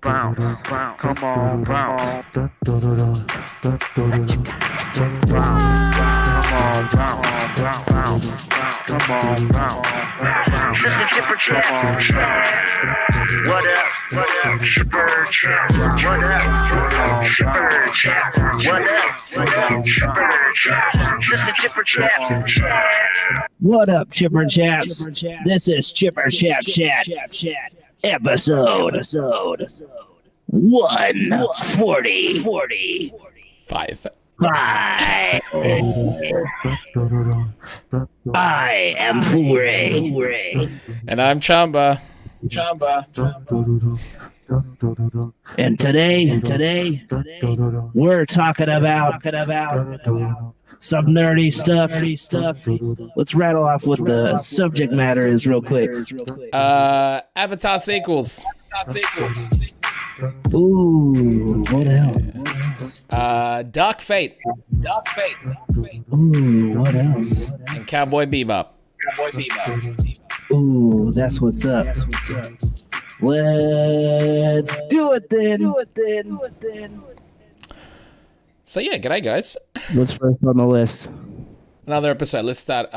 Come on, bounce. Come on, bounce. Mr. Chipper Chap. What up, Chipper Chap? What up, Chipper Chap? What up, Chipper Chap? Mr. Chipper Chap. What up, Chipper Chaps? This is Chipper Chap Chat, episode 140. Five. I am Fure. And I'm Chamba. And today, we're talking about some nerdy stuff. Let's rattle off what the subject matter is real quick. Avatar sequels. Ooh, what else? Dark Fate. Ooh, what else? And Cowboy Bebop. Ooh, that's what's up. Let's do it then. So yeah, g'day guys. What's first on the list? Another episode. Let's start.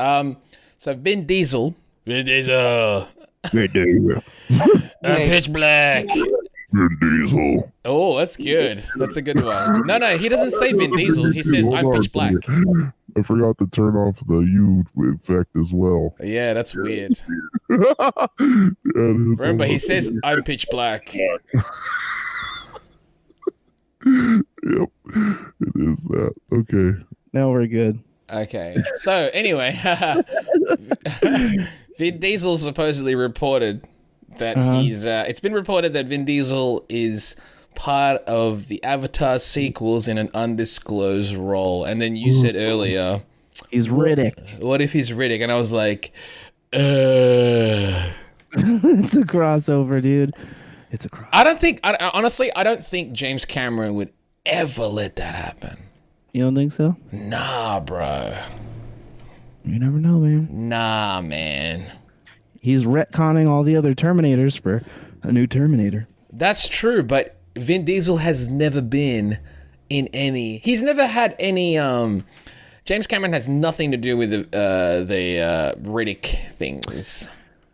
So Vin Diesel. Pitch Black. Vin Diesel. Oh, that's good. That's a good one. No, he doesn't say Vin Diesel. He says I'm Pitch Black. I forgot to turn off the U effect as well. Yeah, that's weird. Yeah, Remember, he says I'm Pitch Black. Yep, it is that. Okay. Now we're good. Okay. So anyway, Vin Diesel supposedly reported that it's been reported that Vin Diesel is part of the Avatar sequels in an undisclosed role. And then you said earlier, He's Riddick. what if he's Riddick? And I was like, It's a crossover, dude. It's a crossover. Honestly, I don't think James Cameron would ever let that happen. You don't think so? Nah, bro. You never know, man. Nah, man. He's retconning all the other Terminators for a new Terminator. That's true, but Vin Diesel has never been in any. He's never had any. James Cameron has nothing to do with the Riddick things.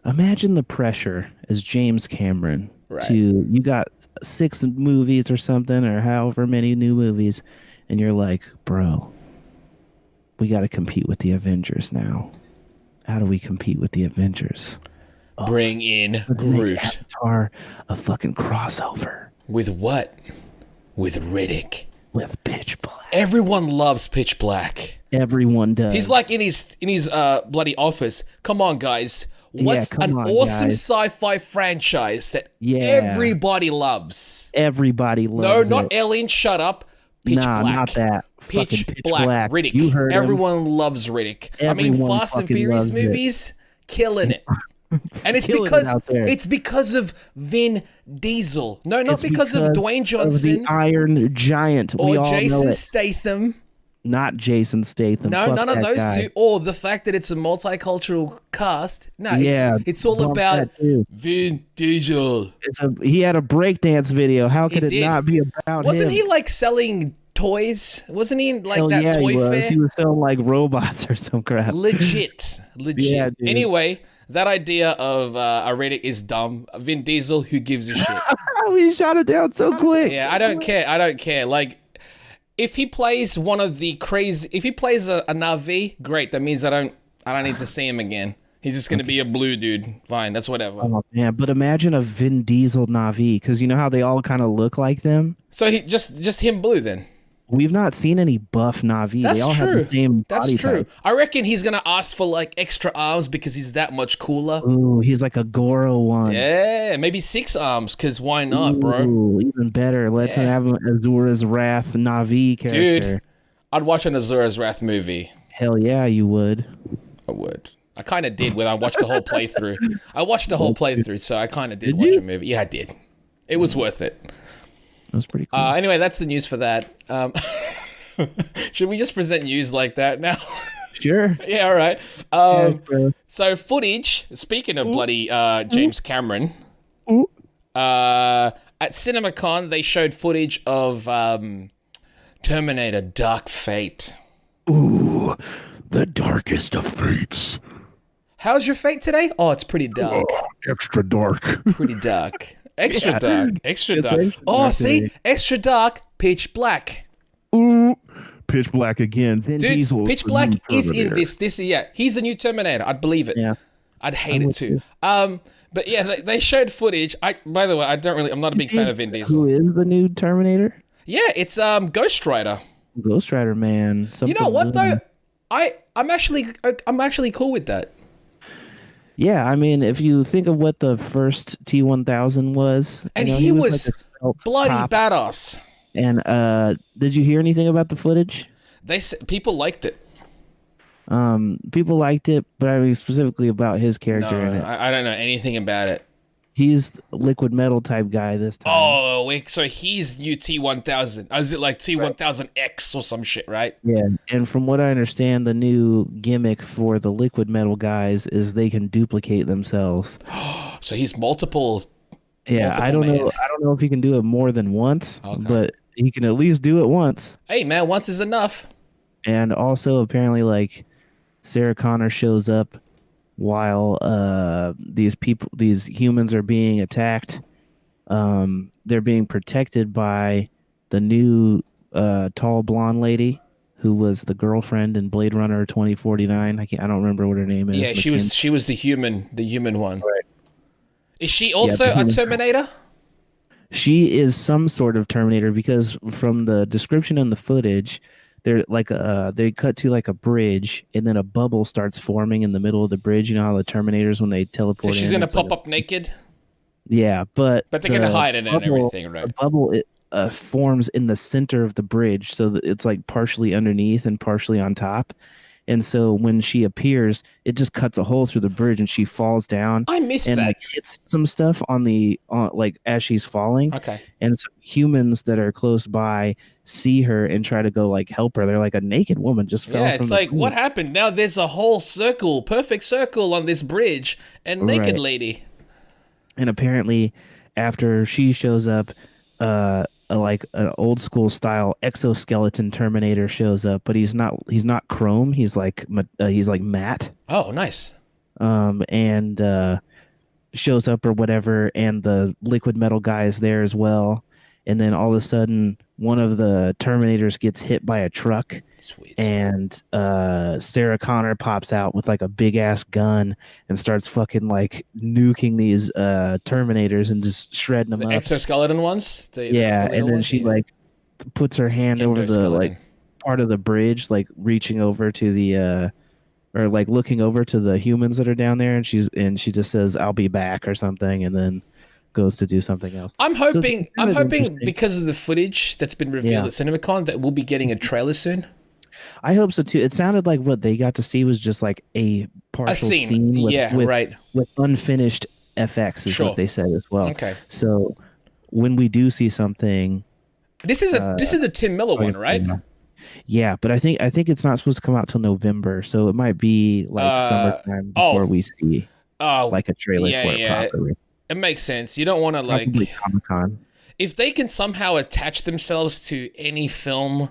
Imagine the pressure as James Cameron Right. you got 6 movies or something, or however many new movies, and you're like, bro, we got to compete with the Avengers now. How do we compete with the Avengers? Bring in We're gonna make Groot. Avatar a fucking crossover With what? With Riddick. with Pitch Black. Everyone loves Pitch Black. Everyone does. He's like in his bloody office. Come on, guys. What's come an on, awesome guys. sci-fi franchise that Yeah. everybody loves? Everybody No, loves not it. Alien. Shut up. Pitch Nah, Black. not that. Pitch, Fucking Black. Riddick. You heard him. Everyone loves Riddick. Everyone Fast and fucking Furious loves it. movies, killing it. And it's Killing it because out there. it's because of Vin Diesel. No, not because of Dwayne Of Johnson the Iron Giant. We or all know Jason it. Statham. Not Jason Statham. No, Fuck none of that those guy. two. Or the fact that it's a multicultural cast. No, Yeah, it's all bump about that too. Vin Diesel. He had a breakdance video. How could it did. not be about Wasn't him? he like selling toys? Wasn't he in like Hell that yeah, toy he was. fair? He was selling like robots or some crap. Legit. Yeah, dude. Anyway, that idea of a Riddick is dumb. Vin Diesel, who gives a shit? We shot it down so quick. Yeah, I don't care. Like, if he plays one of the crazy, if he plays a Na'vi, great. That means I don't need to see him again. He's just gonna be a blue dude. Fine, that's whatever. Oh man, but imagine a Vin Diesel Na'vi, because you know how they all kind of look like them. So he just him blue then. We've not seen any buff Na'vi. That's they all true. have the same That's body true. type. I reckon he's gonna ask for like extra arms because he's that much cooler. Ooh, he's like a Goro one. Yeah, maybe 6 arms. Cause why not, bro? Ooh, even better. Let's have an Azura's Wrath Na'vi character. Dude, I'd watch an Azura's Wrath movie. Hell yeah, you would. I would. I kind of did when I watched the whole playthrough. I watched the whole playthrough, so I kind of did watch you? a movie. Yeah, I did. It was worth it. That was pretty cool. Anyway, that's the news for that. Should we just present news like that now? Sure. Yeah, all right. bro. So footage, speaking of bloody James Cameron, at CinemaCon, they showed footage of Terminator Dark Fate. Ooh, the darkest of fates. How's your fate today? Oh, it's pretty dark. Extra dark. Pretty dark. Extra dark. Extra It's dark. extra Oh, dark see? today. Extra dark, pitch black. Ooh, Pitch Black again. Vin Dude, Diesel. Pitch the Black new is in Terminator. this. Yeah, he's the new Terminator. I'd believe it. Yeah. I'd hate I'm it with too. you. But yeah, they showed footage. By the way, I'm not a big fan of Vin Diesel. Who is the new Terminator? Yeah, it's Ghost Rider. Ghost Rider, man. You know what though? I'm actually cool with that. Yeah, I mean, if you think of what the first T-1000 was, And you know, he was like a stealth Bloody cop. badass. And did you hear anything about the footage? They said people liked it. People liked it, but I mean specifically about his character in No, it. I don't know anything about it. He's a liquid metal type guy this time. Oh, wait, so he's new T-1000. Is it like T-1000X or some shit, right? Yeah, and from what I understand, the new gimmick for the liquid metal guys is they can duplicate themselves. So he's multiple. Yeah, Multiple I don't man. know. I don't know if he can do it more than once, Okay. but he can at least do it once. Hey, man, once is enough. And also, apparently, like Sarah Connor shows up while these humans are being attacked. They're being protected by the new tall blonde lady who was the girlfriend in Blade Runner 2049. I don't remember what her name is. Yeah, she was the human one. Right. Is she also the a human. Terminator? She is some sort of Terminator because from the description and the footage, they're like they cut to like a bridge and then a bubble starts forming in the middle of the bridge. You know how the Terminators when they teleport So she's in, gonna it's like pop up naked? Yeah, but But they're gonna hide it and everything, right? The bubble forms in the center of the bridge, so that it's like partially underneath and partially on top. And so when she appears, it just cuts a hole through the bridge, and she falls down. I missed and that. like hits some stuff on like as she's falling. Okay. And so humans that are close by see her and try to go like help her. They're like, a naked woman just fell. Yeah, from it's the like, bridge. what happened? Now there's a whole circle, perfect circle on this bridge, and naked Right. lady. And apparently, after she shows up, like an old school style exoskeleton Terminator shows up, but he's not chrome. He's like matte. Oh, nice. And shows up or whatever, and the liquid metal guy is there as well. And then all of a sudden, one of the Terminators gets hit by a truck. Sweet. And Sarah Connor pops out with like a big ass gun and starts fucking like nuking these Terminators and just shredding them The up. exoskeleton ones? The Yeah, skeletal and then ones? she Yeah. like puts her hand over the like Endoskeleton. part of the bridge, like reaching over to the or like looking over to the humans that are down there, and she just says, "I'll be back" or something, and then goes to do something else. I'm hoping it's kind of interesting. because of the footage that's been revealed at CinemaCon that we'll be getting a trailer soon. I hope so too. It sounded like what they got to see was just like a partial scene with, Yeah, with, right. with unfinished FX is Sure. what they said as well. Okay. So when we do see something, This is a Tim Miller one, right? yeah, but I think it's not supposed to come out till November, so it might be like summertime before we see like a trailer for it properly. It makes sense. You don't want to like Probably Comic-Con. if they can somehow attach themselves to any film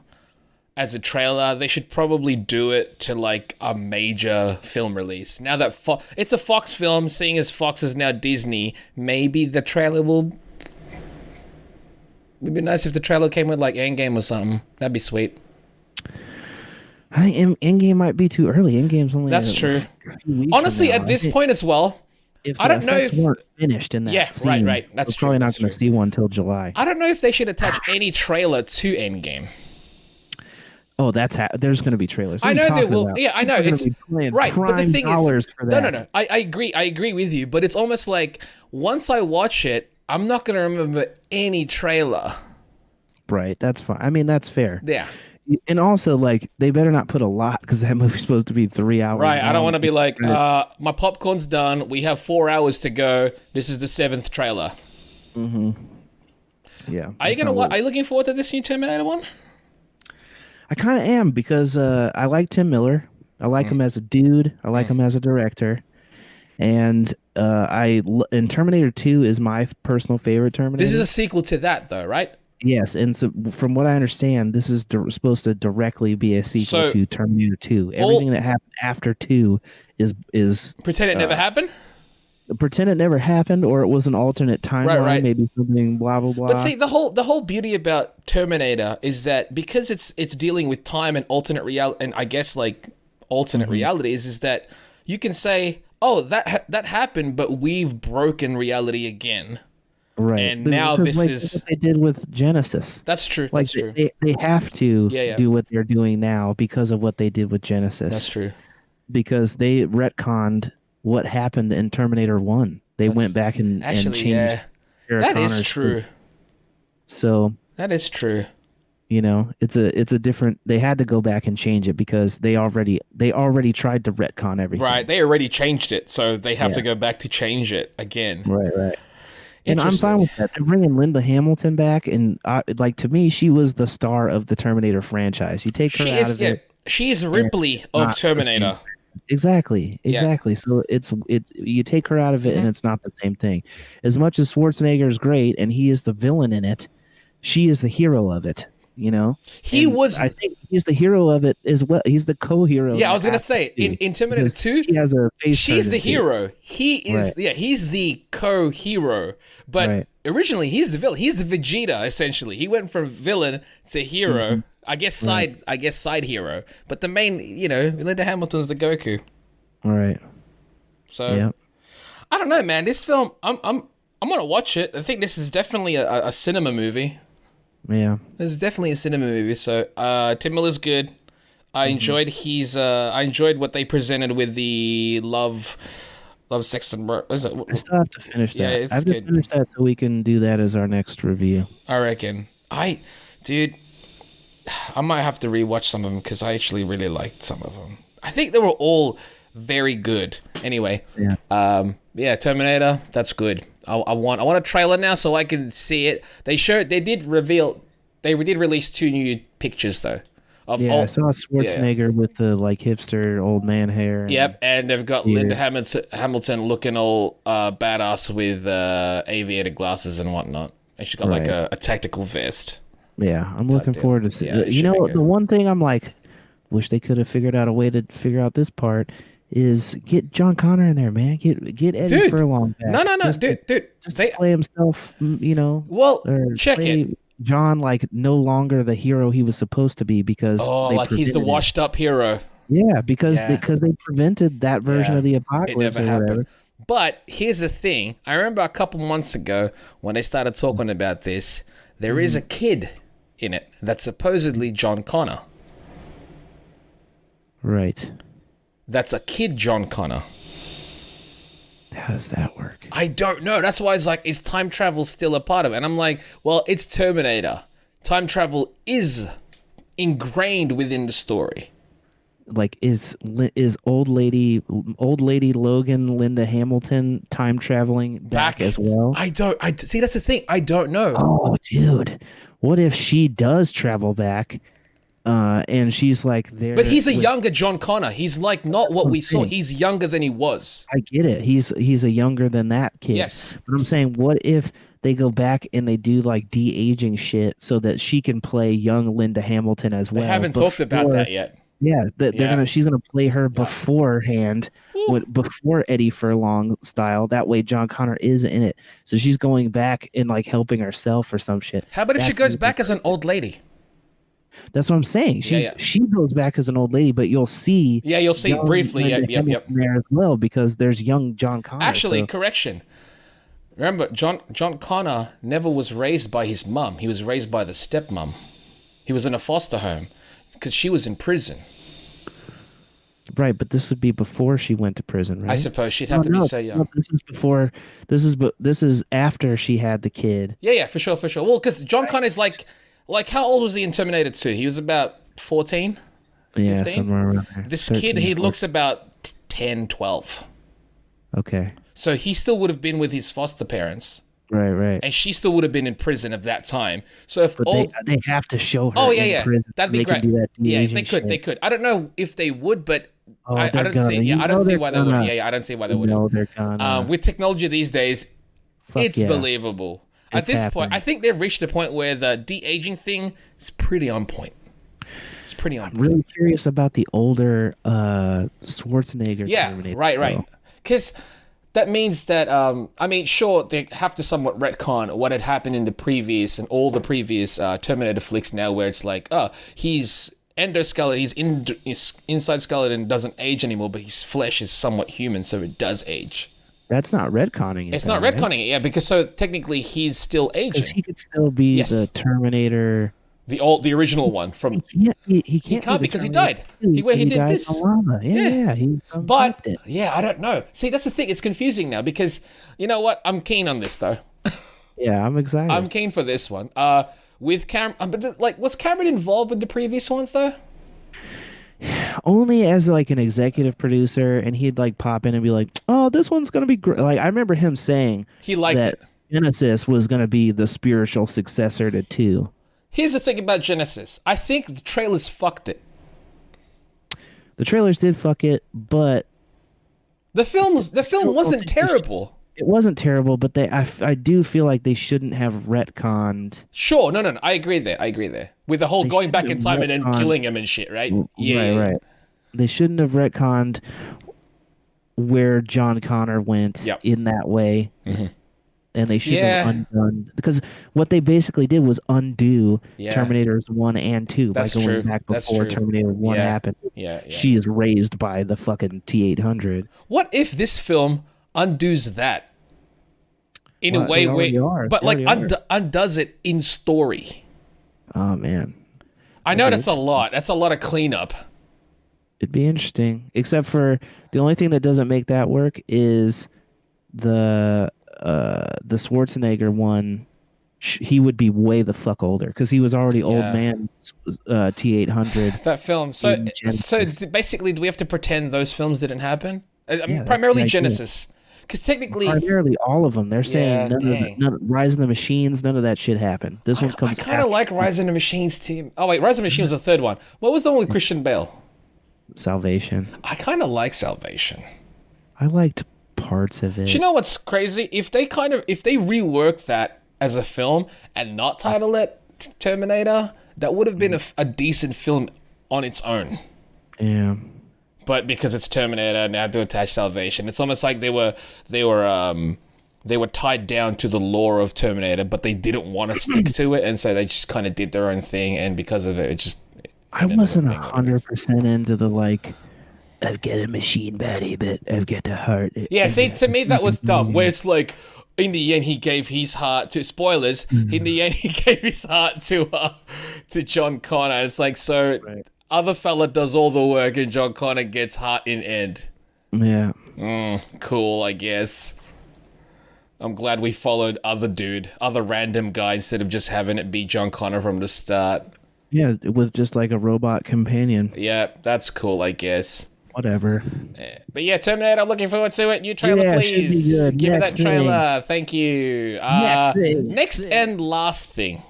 as a trailer, they should probably do it to like a major film release. Now that it's a Fox film, seeing as Fox is now Disney, maybe the trailer will. It'd be nice if the trailer came with like Endgame or something. That'd be sweet. I think Endgame might be too early. Endgame's only That's true. a few weeks Honestly, from now. at this point as well, if I don't know effects if weren't finished in that Yeah, scene, right. That's we're true, probably not that's going to true. see one till July. I don't know if they should attach any trailer to Endgame. Oh, there's going to be trailers. What I are you know they talking will. about? Yeah, I know. They're gonna It's be paying right, but the prime thing dollars is, for that. no. I agree. I agree with you. But it's almost like once I watch it, I'm not going to remember any trailer. Right, that's fine. I mean, that's fair. Yeah. And also, like, they better not put a lot because that movie's supposed to be 3 hours. Right. I don't long. want to be like, my popcorn's done. We have 4 hours to go. This is the 7th trailer. Yeah. Are you Are you looking forward to this new Terminator one? I kind of am because I like Tim Miller. I like him as a dude. I like him as a director. And and Terminator 2 is my personal favorite Terminator. This is a sequel to that, though, right? Yes, and so from what I understand, this is supposed to directly be a sequel to Terminator 2. Everything that happened after 2 is pretend it never happened. Pretend it never happened, or it was an alternate timeline, right. maybe something blah blah blah. But see, the whole beauty about Terminator is that because it's dealing with time and alternate reality, and I guess like alternate realities, is that you can say, oh, that happened, but we've broken reality again. Right. And now this is what they did with Genesis. That's true. Like That's true. They have to do what they're doing now because of what they did with Genesis. That's true. Because they retconned what happened in Terminator 1. They went back and changed. Yeah. That is true. So that is true. You know, it's a different. They had to go back and change it because they already tried to retcon everything. Right. They already changed it, so they have to go back to change it again. Right. And I'm fine with that. They're bringing Linda Hamilton back, and like to me, she was the star of the Terminator franchise. You take her out of it. She is Ripley of Terminator. Exactly. So it's you take her out of it, and it's not the same thing. As much as Schwarzenegger is great, and he is the villain in it, she is the hero of it. You know, I think he's the hero of it as well. He's the co-hero. Yeah, I was gonna say in Terminator 2, he has a face. She's the hero. He is. Yeah, he's the co-hero. But originally, he's the villain. He's the Vegeta. Essentially, he went from villain to hero. I guess side hero. But the main, Linda Hamilton's the Goku. Right. So I don't know, man. This film, I'm gonna watch it. I think this is definitely a cinema movie. Yeah, it's definitely a cinema movie. So Tim Miller's good. I enjoyed I enjoyed what they presented with the love, sex, and I still have to finish that. Yeah, it's I have good. to finish that so we can do that as our next review. I reckon. Dude, I might have to rewatch some of them because I actually really liked some of them. I think they were all very good. Anyway, Terminator, that's good. I want a trailer now so I can see it. They did release 2 new pictures though. I saw Schwarzenegger with the like hipster old man hair. And they've got Linda Hamilton looking all badass with aviator glasses and whatnot, and she's got like a tactical vest. Yeah, I'm looking forward to seeing. The one thing I'm like, wish they could have figured out a way to figure out this part. Is get John Connor in there, man. Get Eddie Furlong back. No, dude. Just play himself, Well, check it. John, like, no longer the hero he was supposed to be because he's the washed up hero. Yeah, because they prevented that version of the apocalypse. It never happened. But here's the thing. I remember a couple months ago when they started talking about this, there is a kid in it that's supposedly John Connor. Right. That's a kid John Connor. How does that work? I don't know. That's why it's like, is time travel still a part of it? And I'm like, well, it's Terminator. Time travel is ingrained within the story. Like, is old lady Logan, Linda Hamilton time traveling back as well? See, that's the thing. I don't know. Oh, dude. What if she does travel back? And she's like there. But he's a younger John Connor. He's like not what we saw. He's younger than he was. I get it. He's a younger than that kid. Yes. But I'm saying, what if they go back and they do like de-aging shit so that she can play young Linda Hamilton as well? They haven't talked about that yet. Yeah, she's gonna play her beforehand, before Eddie Furlong style. That way, John Connor is in it. So she's going back and like helping herself or some shit. How about if she goes back as an old lady? That's what I'm saying. She goes back as an old lady, but you'll see. Yeah, you'll see briefly. Yep. There as well, because there's young John Connor. Actually, correction. Remember, John Connor never was raised by his mum. He was raised by the stepmom. He was in a foster home because she was in prison. Right, but this would be before she went to prison, right? I suppose she'd have to be so young. No, this is before. This is after she had the kid. Yeah, for sure. Well, because John Connor's like how old was he in Terminator 2? He was about 14? 15? Yeah, somewhere around there. This kid, he looks about 10, 12. Okay. So he still would have been with his foster parents. Right. And she still would have been in prison at that time. So if they have to show her in prison. That'd be great. Can do that they could. I don't know if they would, but Oh, I they're don't gonna. see. Yeah, You I don't know see they're why they wouldn't. gonna. Yeah, I don't see why they You wouldn't. know they're gonna. With technology these days, Fuck it's yeah. believable. At It's this point, happened. I think they've reached a point where the de-aging thing is pretty on point. It's pretty on I'm point. really curious about the older Schwarzenegger Yeah, Terminator. right. though. Because that means that, I mean, sure, they have to somewhat retcon what had happened in the previous and all the previous Terminator flicks now, where it's like, oh, he's endoskeleton, his inside skeleton doesn't age anymore, but his flesh is somewhat human, so it does age. That's not retconning it. It's though, not right? retconning it, yeah, because so technically he's still 'Cause aging. he could still be Yes. the Terminator. The original one from. He can't can't be the because he Terminator died. too, He did died this. in lava. Yeah. Yeah. He But thumbs-upped it. yeah, I don't know. See, that's the thing. It's confusing now because you know what? I'm keen on this though. Yeah, I'm excited. I'm keen for this one. With but like, was Cameron involved with the previous ones though? Only as like an executive producer, and he'd like pop in and be like, "Oh, this one's gonna be great." Like I remember him saying He liked that it. Genesis was gonna be the spiritual successor to 2. Here's the thing about Genesis. I think the trailers fucked it. The trailers did fuck it, but The film wasn't terrible. it wasn't terrible. But I do feel like they shouldn't have retconned. Sure, no. I agree there. With the whole They going back in shouldn't time and then retcon- killing him and shit, right? Yeah. Right. They shouldn't have retconned where John Connor went Yep. in that way. Mhm. And they should Yeah. have undone, because what they basically did was undo Yeah. Terminators 1 and 2 That's by going true. back That's before true. Terminator 1 Yeah. happened. Yeah. She is raised by the fucking T-800. What if this film undoes that in Well, a way they already are. but They like already undoes it in story? Oh, man. I know Okay. that's a lot. That's a lot of cleanup. It'd be interesting. Except for the only thing that doesn't make that work is the Schwarzenegger one. He would be way the fuck older because he was already old Yeah. man T-800. That film. So In Genesis. basically, do we have to pretend those films didn't happen? I mean, that's primarily the idea. Genesis, because technically, Primarily all of them. They're Yeah, saying none of Rise of the Machines, none of that shit happened. This one I comes kind of after like Rise of the Machines team. Oh wait, Rise of the Machines was the third one. What was the one with Christian Bale? Salvation. I kind of like Salvation. I liked parts of it. Do you know what's crazy? If they rework that as a film and not title it Terminator, that would have been a decent film on its own. Yeah. But because it's Terminator, now to attach Salvation, it's almost like they were tied down to the lore of Terminator, but they didn't want to stick to it, and so they just kind of did their own thing, and because of it, it just. I ended up wasn't being what it is. 100% into the like, I've got a machine body, but I've got the heart. Yeah, see, to me that was dumb. Where it's like, in the end, he gave his heart to spoilers. In the end, he gave his heart to John Connor. It's like, so Right. other fella does all the work, and John Connor gets heart in end. Yeah. Cool, I guess. I'm glad we followed other random guy instead of just having it be John Connor from the start. Yeah, it was just like a robot companion. Yeah, that's cool, I guess. Whatever. But yeah, Terminator, I'm looking forward to it. New trailer, Yeah, it should be please. good. Give me Next that trailer. Thank you. Next thing. Next and last thing.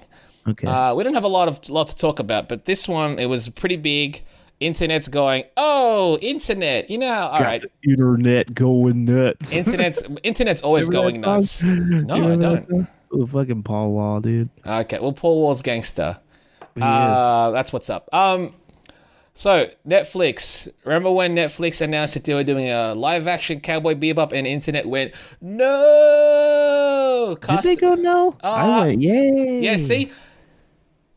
Okay. We don't have a lot to talk about, but this one, it was pretty big. Internet's going, oh, internet. You know, all right. The internet going nuts. Internet's always Remember going that song? nuts. You No, I remember that don't. song? Oh, fucking Paul Wall, dude. Okay, well, Paul Wall's gangster. He is. That's what's up. So Netflix. Remember when Netflix announced that they were doing a live-action Cowboy Bebop, and internet went no. Did they go no? I went yay. Yeah, see,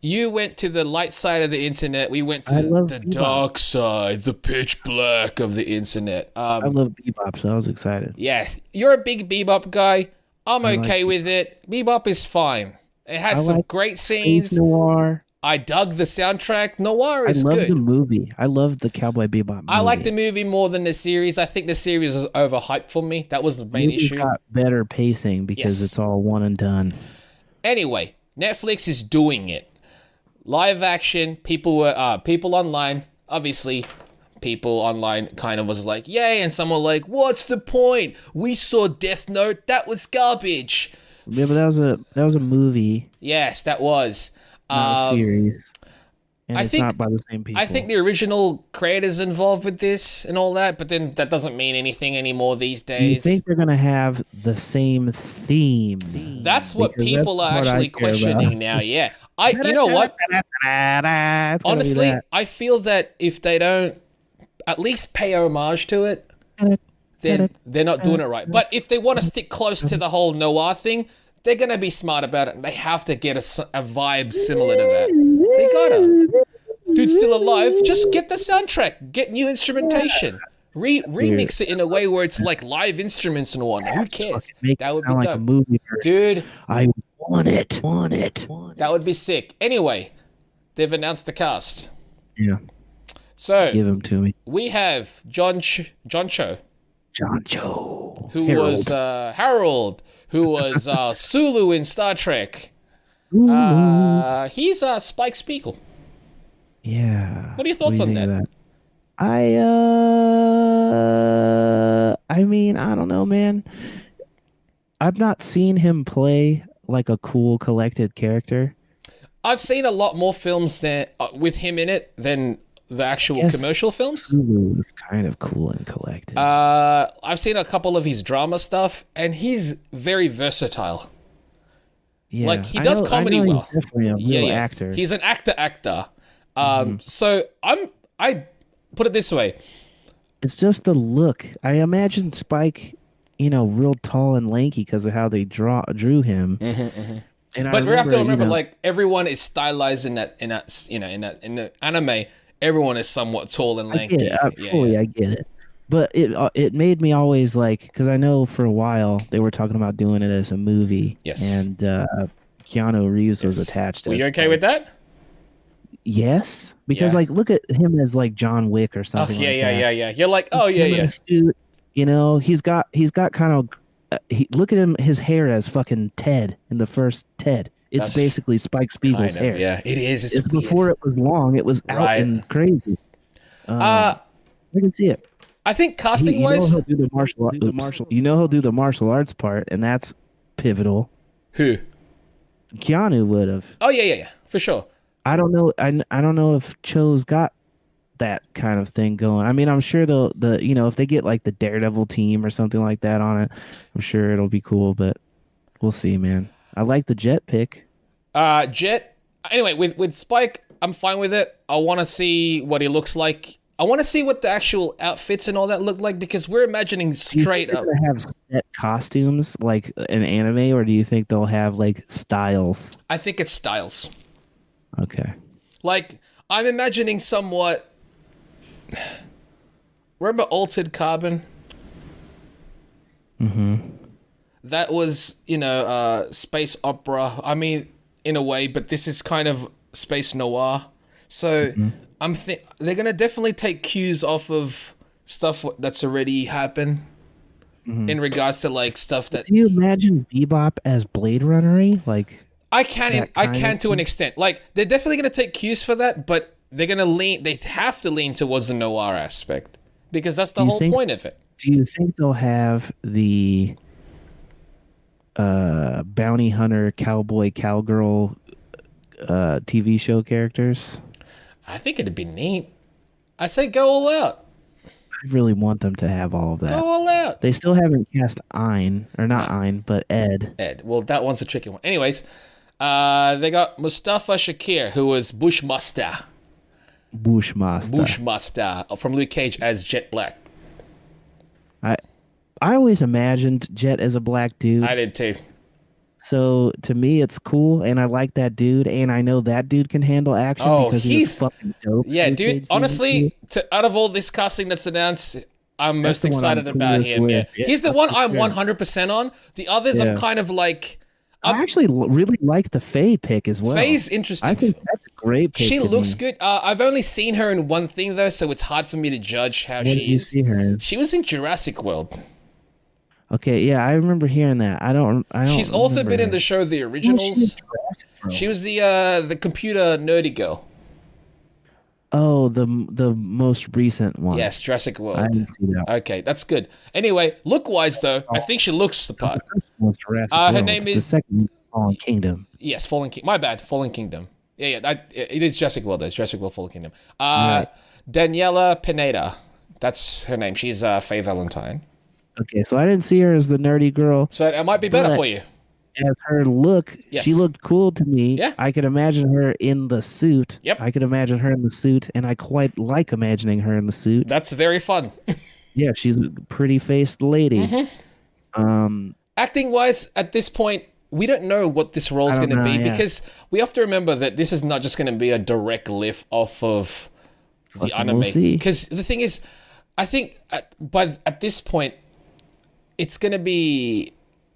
you went to the light side of the internet. We went I to love the Bebop. dark side, the pitch black of the internet. I love Bebop, so I was excited. Yeah, you're a big Bebop guy. I'm I okay like with it. Bebop is fine. It has I some like great Space scenes. Noir. I dug the soundtrack. Noir I is love good. the movie. I love the Cowboy Bebop movie. I like the movie more than the series. I think the series was overhyped for me. That was the main Movie's issue. got better pacing because Yes. it's all one and done. Anyway, Netflix is doing it. Live action. People online. Obviously, people online kind of was like, "Yay!" and some were like, "What's the point? We saw Death Note. That was garbage." Yeah, but that was a movie, Yes, that was. not a series. and I it's think- not by the same people. I think the original creators involved with this and all that, but then that doesn't mean anything anymore these days. Do you think they're gonna have the same theme? That's what Because people that's are what I actually care about. questioning now. Yeah, you know what? It's gonna be Honestly, that. I feel that if they don't at least pay homage to it, then they're not doing it right. But if they want to stick close to the whole noir thing, they're going to be smart about it. And they have to get a vibe similar to that. They gotta. Dude's still alive. Just get the soundtrack. Get new instrumentation. Remix it in a way where it's like live instruments and whatnot. Who cares? Make That it would be sound like a dope. movie. Dude, I want it. Want it. that would be sick. Anyway, they've announced the cast. Yeah, So give him to me, we have John Cho, John Cho. who Harold. was Harold, who was Sulu in Star Trek. He's Spike Spiegel. Yeah. What are your thoughts do on you think that? of I mean, I don't know, man. I've not seen him play like a cool, collected character. I've seen a lot more films with him in it than the actual Yes. commercial films. Sulu is kind of cool and collected. I've seen a couple of his drama stuff, and he's very versatile. yeah, like, he does comedy he's well. definitely a real actor. He's an actor. So I put it this way. It's just the look. I imagine Spike, real tall and lanky because of how they drew him. And But we have to remember, you know, like, everyone is stylized in the anime. Everyone is somewhat tall and I lanky. get it. I get it. But it made me always like, because I know for a while they were talking about doing it as a movie. Yes. And Keanu Reeves was attached to Were it. you okay with that? Yes, because Yeah. like look at him as like John Wick or Oh something. yeah, like yeah, that. yeah, yeah. You're like, oh yeah, Him in yeah. a suit, he's got kind of. Look at him, his hair as fucking Ted in the first Ted. It's That's basically Spike Spiegel's Kind of, hair. yeah. It is. It's before it was long. It was out Right. and crazy. I can see it. I think casting You know wise, he'll do the he'll do the martial arts part, and that's pivotal. who? Keanu would have. Oh yeah, for sure. I don't know. I don't know if Cho's got that kind of thing going. I mean, I'm sure if they get like the Daredevil team or something like that on it, I'm sure it'll be cool. But we'll see, man. I like the Jet pick. Jet. Anyway, with Spike, I'm fine with it. I want to see what he looks like. I want to see what the actual outfits and all that look like, because we're imagining Do you straight think up. they're gonna have set costumes like an anime, or do you think they'll have like styles? I think it's styles. Okay. Like, I'm imagining somewhat. Remember Altered Carbon? That was, space opera. I mean, in a way, but this is kind of space noir. So they're gonna definitely take cues off of stuff that's already happened in regards to like stuff that Do you imagine Bebop as Blade Runner-y? Like, I can kind of to an extent. Like, they're definitely gonna take cues for that, but they're gonna they have to lean towards the noir aspect, because that's the Do you whole think- point of it. do you think they'll have the bounty hunter, cowboy, cowgirl TV show characters? I think it'd be neat. I say go all out. I really want them to have all of that. Go all out. They still haven't cast Ein, or not Ein, but Ed. Ed. Well, that one's a tricky one. Anyways, they got Mustafa Shakir, who was Bushmaster. Bushmaster from Luke Cage as Jet Black. I always imagined Jet as a black dude. I did too. So to me, it's cool, and I like that dude, and I know that dude can handle action because he's fucking dope. Yeah, in Luke dude. Cage season Honestly, two. out of all this casting that's announced, I'm most the one excited I'm about coolest him. Yeah. with. Yeah, He's the that's one for I'm sure. 100% on. The others, Yeah. I'm kind of like. I actually really like the Faye pick as well. Faye's interesting. I think that's a great pick. She to looks me. good. I've only seen her in one thing though, so it's hard for me to judge how What did she you is. see her in? She was in Jurassic World. Okay, yeah, I remember hearing that. I don't. She's also remember been in her. the show The Oh, she was Originals. Jurassic World. She was the computer nerdy girl. Oh, the most recent one. Yes, Jurassic World. I didn't see that. Okay, that's good. Anyway, look-wise though, I think she looks the The part. first one was Jurassic Her World. name The is- second is Fallen Kingdom. Yes, Fallen Kingdom. My bad, Fallen Kingdom. It is Jurassic World. It's Jurassic World Fallen Kingdom. Right. Daniella Pineda. That's her name. She's Faye Valentine. Okay, so I didn't see her as the nerdy girl. So it might be better for you. As her look, Yes. she looked cool to me. Yeah. I could imagine her in the suit. Yep. I could imagine her in the suit, and I quite like imagining her in the suit. That's very fun. Yeah, she's a pretty faced lady. Mm-hmm. Acting wise, at this point, we don't know what this role is going to be because we have to remember that this is not just going to be a direct lift off of the anime. We'll see. Because the thing is, I think at this point, it's going to be.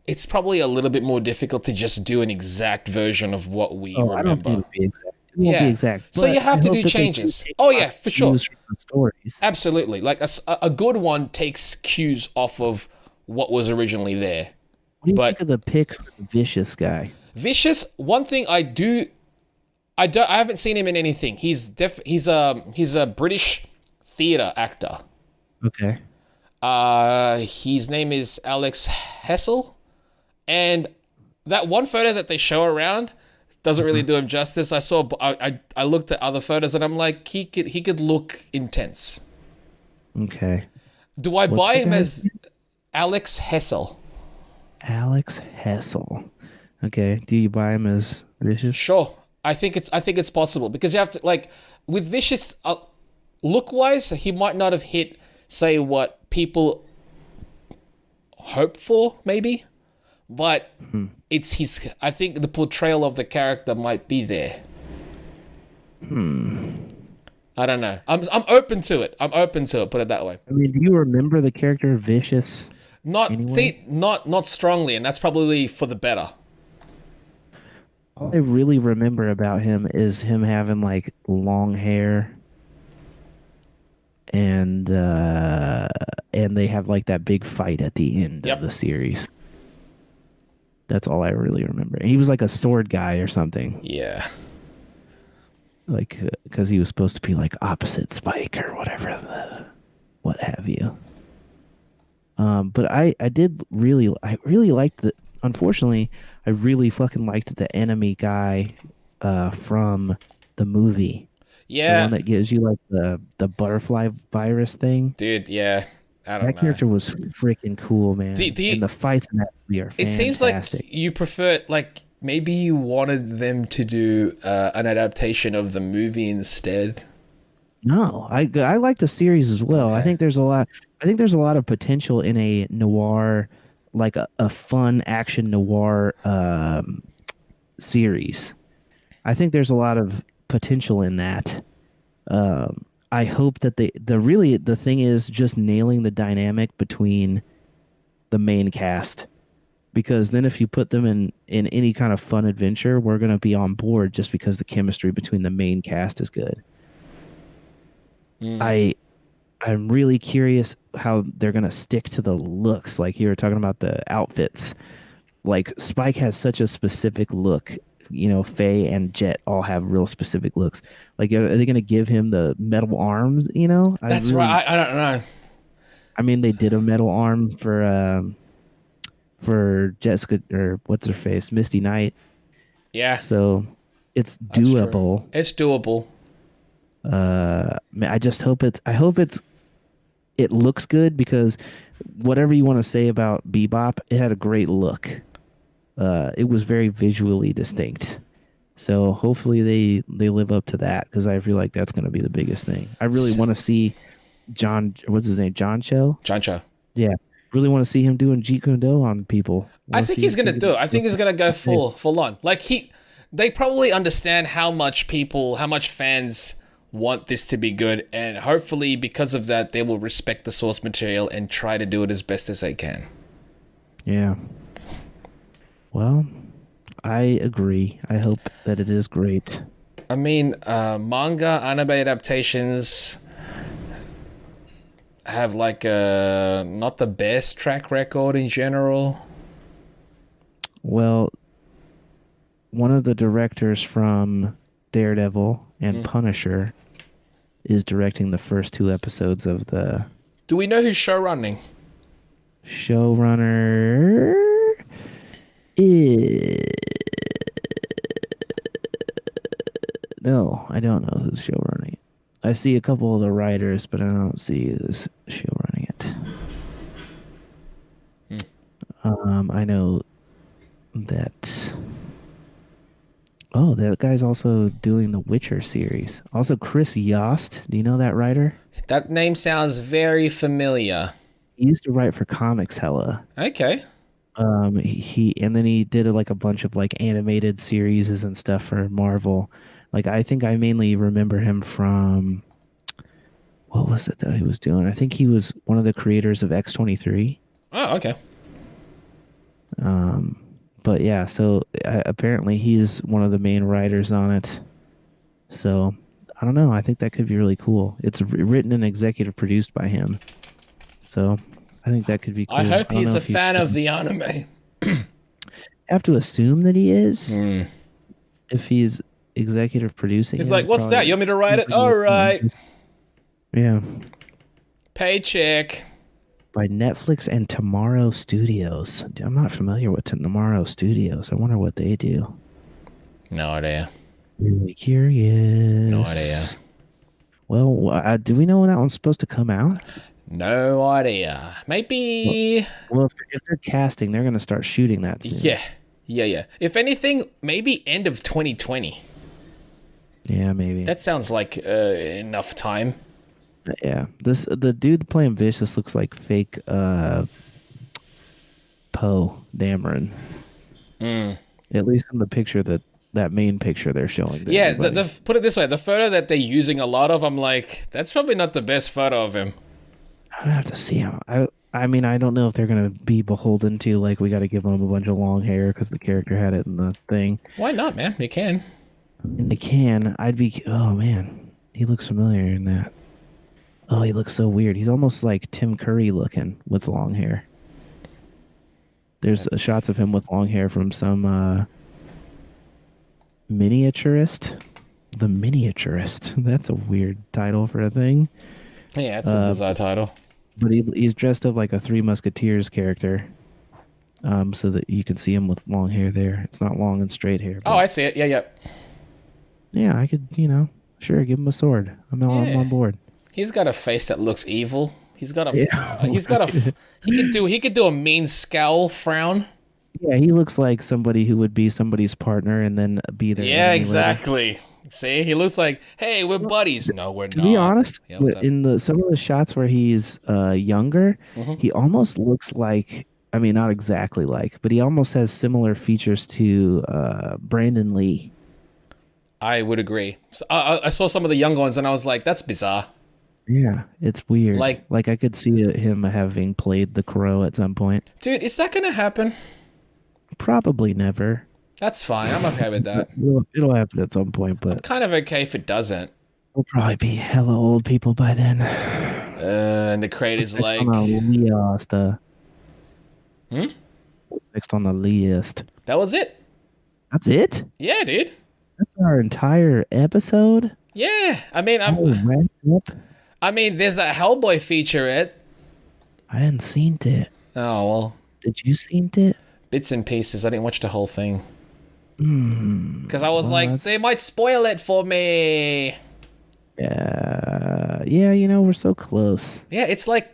It's probably a little bit more difficult to just do an exact version of what we remember. I don't think it'll be exact. It won't be exact. So you have to do changes. Oh yeah, for sure. From the stories. Absolutely. Like a good one takes cues off of what was originally there. What do you think of the pick for the Vicious guy? Vicious. One thing I haven't seen him in anything. He's a British theater actor. Okay. His name is Alex Hessell. And that one photo that they show around doesn't really do him justice. I looked at other photos and I'm like, he could look intense. Okay. Do I buy him as Alex Hessell? Alex Hessell. Okay. Do you buy him as Vicious? Sure. I think it's possible because you have to like with Vicious look wise, he might not have hit say what people hope for maybe. But it's his. I think the portrayal of the character might be there. I don't know. I'm open to it. Put it that way. I mean, do you remember the character Vicious? Not anyway? not strongly, and that's probably for the better. All I really remember about him is him having like long hair, and they have like that big fight at the end of the series. That's all I really remember. He was like a sword guy or something. Yeah. Like, because he was supposed to be like opposite Spike or whatever, what have you. But I really liked the. Unfortunately, I really fucking liked the enemy guy, from the movie. Yeah. The one that gives you like the butterfly virus thing. Dude, yeah. I don't know. That character was freaking cool, man. And the fights in that movie are fantastic. It seems like you prefer, like, maybe you wanted them to do an adaptation of the movie instead. No, I like the series as well. Okay. I think there's a lot of potential in a noir, like a fun action noir series. I think there's a lot of potential in that. I hope that the thing is just nailing the dynamic between the main cast, because then if you put them in any kind of fun adventure, we're going to be on board just because the chemistry between the main cast is good. I'm really curious how they're going to stick to the looks. Like you were talking about the outfits. Like Spike has such a specific look. You know, Faye and Jet all have real specific looks. Like, are they going to give him the metal arms? You know, That's right. I don't know. I mean, they did a metal arm for Jessica, or what's her face, Misty Knight. Yeah. So it's doable. It's doable. I just hope it looks good, because whatever you want to say about Bebop, it had a great look. It was very visually distinct. So hopefully they live up to that, because I feel like that's going to be the biggest thing. I really want to see what's his name? John Cho? John Cho. Yeah. Really want to see him doing Jeet Kune Do on people. I think he's going to do it. I think he's going to go full on. Like they probably understand how much fans want this to be good, and hopefully because of that they will respect the source material and try to do it as best as they can. Yeah. Well, I agree. I hope that it is great. I mean, manga anime adaptations have like not the best track record in general. Well, one of the directors from Daredevil and Punisher is directing the first 2 episodes of the... Do we know who's showrunning? Showrunner is... No, I don't know who's show running it. I see a couple of the writers, but I don't see who's show running it. I know that. Oh, that guy's also doing the Witcher series. Also, Chris Yost. Do you know that writer? That name sounds very familiar. He used to write for Comics Hella. Okay. He and then he did like a bunch of like animated series and stuff for Marvel. Like I think I mainly remember him from what was it that he was doing? I think he was one of the creators of X-23. Oh, okay. But yeah, so apparently he's one of the main writers on it. So I don't know. I think that could be really cool. It's written and executive produced by him. So I think that could be cool. I hope don't he's know a if fan of the anime. I have to assume that he is. If he's executive producing. He's it, like, what's that? You want me to write it? All right. Yeah. Paycheck. By Netflix and Tomorrow Studios. I'm not familiar with Tomorrow Studios. I wonder what they do. No idea. Really curious. No idea. Well, do we know when that one's supposed to come out? No idea. Maybe. Well, if they're casting, they're going to start shooting that soon. Yeah. If anything, maybe end of 2020. Yeah, maybe. That sounds like enough time. Yeah. The dude playing Vicious looks like fake Poe Dameron. At least in the picture that main picture they're showing. Yeah, put it this way, the photo that they're using a lot of, I'm like, that's probably not the best photo of him. I don't have to see him. I mean, I don't know if they're going to be beholden to, like, we got to give him a bunch of long hair because the character had it in the thing. Why not, man? You can. And they can. Oh, man. He looks familiar in that. Oh, he looks so weird. He's almost like Tim Curry looking with long hair. There's shots of him with long hair from some miniaturist. The Miniaturist. That's a weird title for a thing. Yeah, it's a bizarre title. But he's dressed up like a Three Musketeers character. So that you can see him with long hair there. It's not long and straight hair. Oh, I see it. Yeah. Yeah, I could, sure, give him a sword. I'm on board. He's got a face that looks evil. He could do a mean scowl frown. Yeah, he looks like somebody who would be somebody's partner and then be their Yeah, exactly. See, he looks like, hey, we're buddies. No, we're not. To be honest, Yeah, in some of the shots where he's younger, he almost looks like, I mean, not exactly like, but he almost has similar features to Brandon Lee. I would agree. So, I saw some of the younger ones and I was like, that's bizarre. Yeah, it's weird. Like I could see him having played the Crow at some point. Dude, is that going to happen? Probably never. That's fine. I'm okay with that. It'll happen at some point, but... I'm kind of okay if it doesn't. We'll probably be hella old people by then. And the creator's like... On the list. Next on the list. That was it. That's it? Yeah, dude. That's our entire episode? Yeah. I mean, there's a Hellboy featurette. I hadn't seen it. Oh, well. Did you seen it? Bits and pieces. I didn't watch the whole thing. Because I was they might spoil it for me. Yeah, we're so close. Yeah, it's like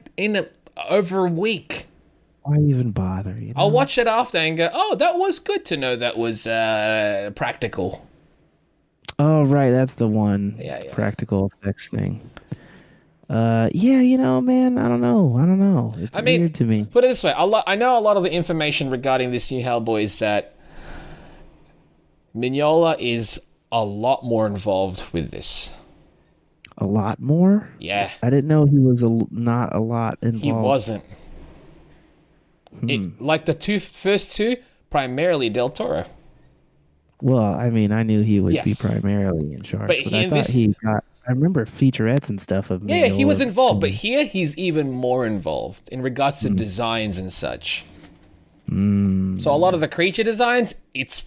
over a week. Why even bother? I'll watch it after and go, oh, that was good to know that was practical. Oh, right, that's the one. Yeah. Practical effects thing. Man, I don't know. It's weird to me. Put it this way, I know a lot of the information regarding this new Hellboy is that Mignola is a lot more involved with this. A lot more? Yeah. I didn't know he was not a lot involved. He wasn't. Like the first two, primarily Del Toro. Well, I mean, I knew he would be primarily in charge, but I thought he got... I remember featurettes and stuff of Mignola. Yeah, he was involved, but here he's even more involved in regards to designs and such. So a lot of the creature designs, it's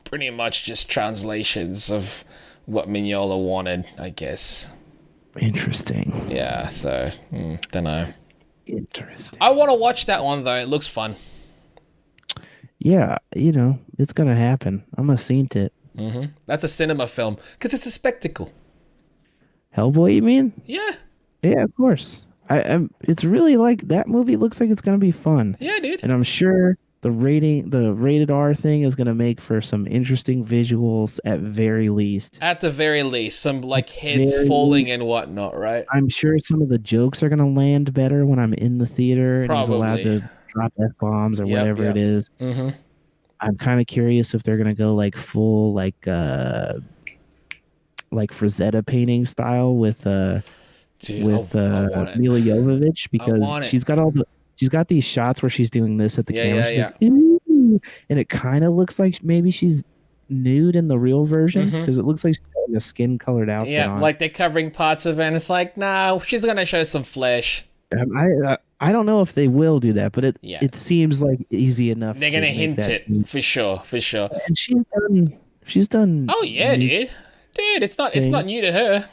pretty much just translations of what Mignola wanted, I guess. Interesting. Yeah, so, don't know. Interesting. I want to watch that one, though. It looks fun. Yeah, it's going to happen. I'm going to see it. That's a cinema film because it's a spectacle. Hellboy, you mean? Yeah. Yeah, of course. It's really like that movie looks like it's gonna be fun. Yeah, dude. And I'm sure the rated R thing is gonna make for some interesting visuals at very least. At the very least, some like heads falling and whatnot, right? I'm sure some of the jokes are gonna land better when I'm in the theater and he's allowed Probably. to drop F-bombs or whatever yep. it is. Mm-hmm. I'm kind of curious if they're gonna go like full like Frazetta painting style with Dude, I want it. Mila Jovovich, because she's got these shots where she's doing this at the camera. She's like, ooh, and it kind of looks like maybe she's nude in the real version because it looks like she's got a skin colored outfit on. Like they're covering parts of it, and it's like, nah, she's gonna show some flesh. I don't know if they will do that, but it seems like easy enough. They're gonna hint it for sure. And she's done. Oh yeah, dude, it's not new to her.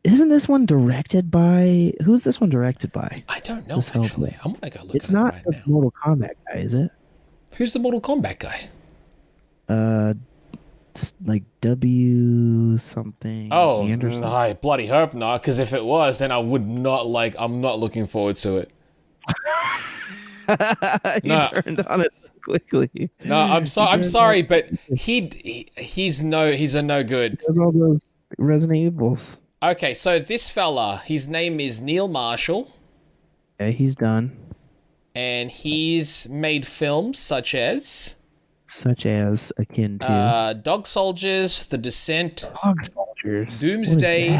Isn't this one directed by? Who's this one directed by? I don't know, actually. I'm gonna go look It's at not it right the now. Mortal Kombat guy, is it? Who's the Mortal Kombat guy? Like W something. Oh, Anderson. I bloody hope not, because if it was, then I would not like. I'm not looking forward to it. You turned on it quickly. No, I'm sorry, but he's a no good. There's all those Resident Evils. Okay, so this fella, his name is Neil Marshall. Yeah, he's done. And he's made films such as akin to Dog Soldiers, The Descent, Dog Soldiers, Doomsday.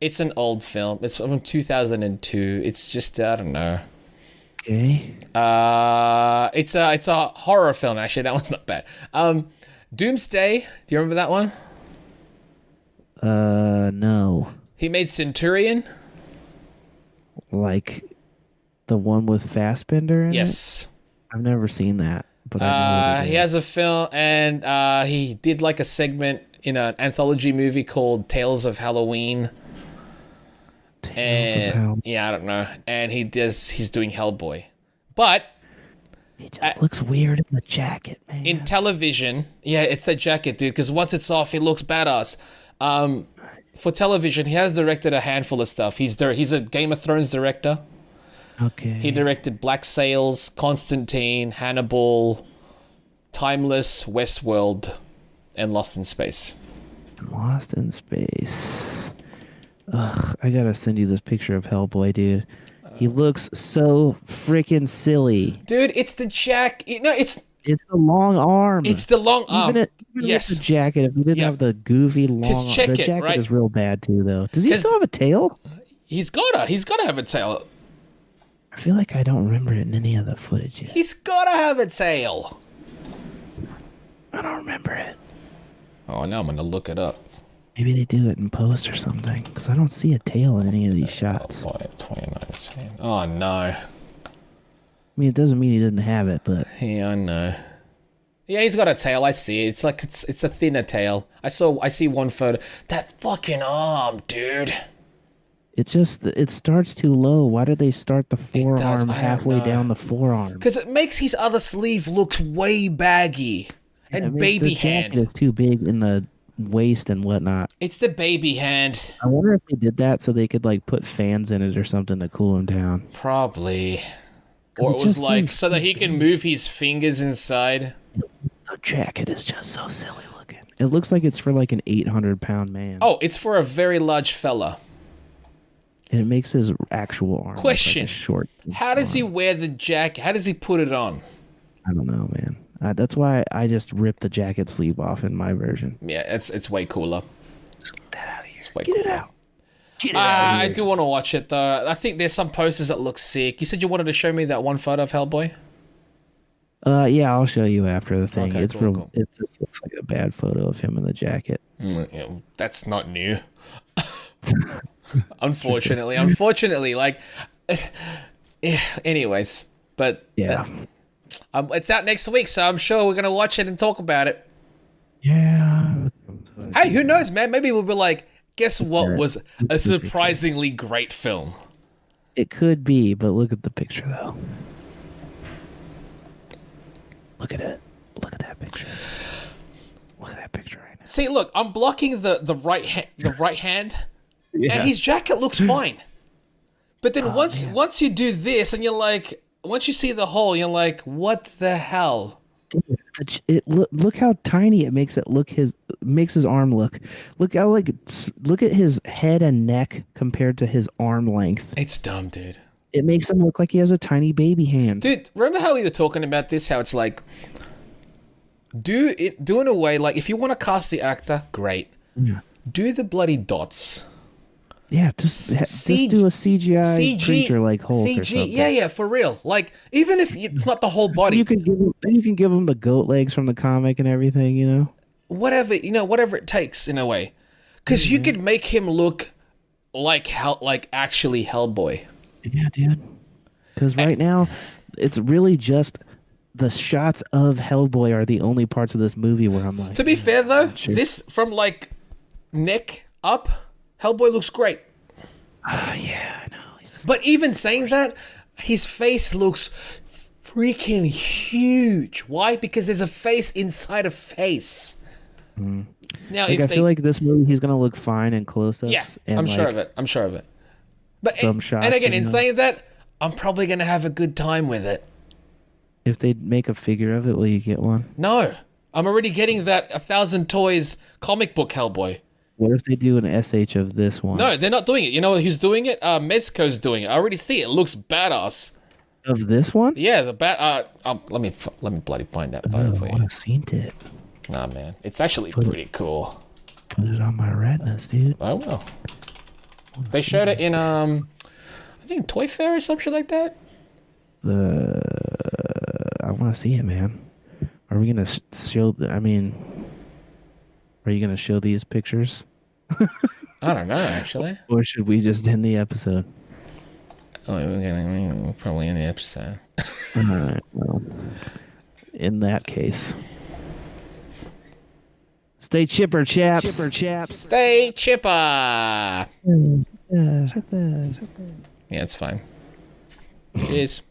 It's an old film. It's from 2002. It's just, I don't know. Okay. It's a horror film, actually. That one's not bad. Doomsday. Do you remember that one? No. He made Centurion. Like the one with Fassbender in it? Yes. I've never seen that, but I know what it he is. has a film, and he did like a segment in an anthology movie called Tales of Halloween. Yeah, I don't know. And he's doing Hellboy. But he just looks weird in the jacket, man. in television, yeah, it's the jacket, dude, because once it's off, he looks badass. For television, he has directed a handful of stuff. He's a Game of Thrones director. Okay. He directed Black Sails, Constantine, Hannibal, Timeless, Westworld, and Lost in Space. Lost in Space. Ugh, I gotta send you this picture of Hellboy, dude. He looks so freaking silly. Dude, it's the it's the long arm. It's the long arm. Even yes. with the jacket, if he didn't have the goofy long arm. The jacket is real bad too, though. Does he still have a tail? He's gotta have a tail. I feel like I don't remember it in any of the footage yet. He's gotta have a tail. I don't remember it. Oh, now I'm gonna look it up. Maybe they do it in post or something, because I don't see a tail in any of these shots. 2019. Oh no. I mean, it doesn't mean he didn't have it, but yeah, I know. Yeah, he's got a tail. I see it. It's like it's a thinner tail. I see one photo. That fucking arm, dude. It starts too low. Why did they start the forearm halfway down the forearm? Because it makes his other sleeve look way baggy and baby hand. The jacket is too big in the waist and whatnot. It's the baby hand. I wonder if they did that so they could like put fans in it or something to cool him down. Probably. Or it was like so that he can move his fingers inside. The jacket is just so silly looking. It looks like it's for like an 800-pound man. Oh, it's for a very large fella. And it makes his actual arm Question. Like a short. How does he wear the jacket? How does he put it on? I don't know, man. That's why I just ripped the jacket sleeve off in my version. Yeah, it's way cooler. Just get that out of here. It's way Get cooler. it out. Get it out of here. I do want to watch it though. I think there's some posters that look sick. You said you wanted to show me that one photo of Hellboy? Yeah, I'll show you after the thing. Okay, it's cool, real. cool. It just looks like a bad photo of him in the jacket. Yeah, that's not new. Unfortunately, like, anyways, but yeah, it's out next week, so I'm sure we're gonna watch it and talk about it. Yeah. Hey, who knows, man? Maybe we'll be like, guess what was a surprisingly great film? It could be, but look at the picture though. Look at it. Look at that picture. Look at that picture right See, look, I'm blocking the right hand, Yeah. and his jacket looks fine. But then once you do this, and you're like, once you see the hole, you're like, what the hell? Look how tiny it makes it look. Makes his arm look. Look at his head and neck compared to his arm length. It's dumb, dude. It makes him look like he has a tiny baby hand. Dude, remember how we were talking about this? How it's like, do it in a way like if you want to cast the actor, great. Yeah. Do the bloody dots. Yeah, just do a CGI creature like Hulk or something. Yeah, for real. Like even if it's not the whole body, You can give him the goat legs from the comic and everything. You know. whatever it takes in a way, because you could make him look like actually Hellboy. Yeah, dude. Because right now, it's really just the shots of Hellboy are the only parts of this movie where I'm like. To be fair though, sure. this from like neck up, Hellboy looks great. Yeah, I know. But even saying that, his face looks freaking huge. Why? Because there's a face inside a face. Now, Like, I feel like this movie, he's gonna look fine in close-ups. yeah, and I'm sure of it. I'm sure of it. But some shots, and again, you in know. saying that, I'm probably gonna have a good time with it. If they make a figure of it, will you get one? No, I'm already getting that 1,000 Toys comic book Hellboy. What if they do an SH of this one? No, they're not doing it. You know who's doing it? Mezco's doing it. I already see it. It looks badass. Of this one? Yeah, the let me bloody find that photo I for you. want to see it. Nah, man, it's actually pretty cool. Put it on my retinas, dude. I will. They showed it in I think Toy Fair or some shit like that. I want to see it, man. Are we gonna show? Are you gonna show these pictures, I don't know actually. or should we just end the episode? Oh, we're probably in the episode. All right. Well, in that case, stay chipper, chaps. Chipper, chaps. Stay chipper. Yeah, it's fine. Cheers.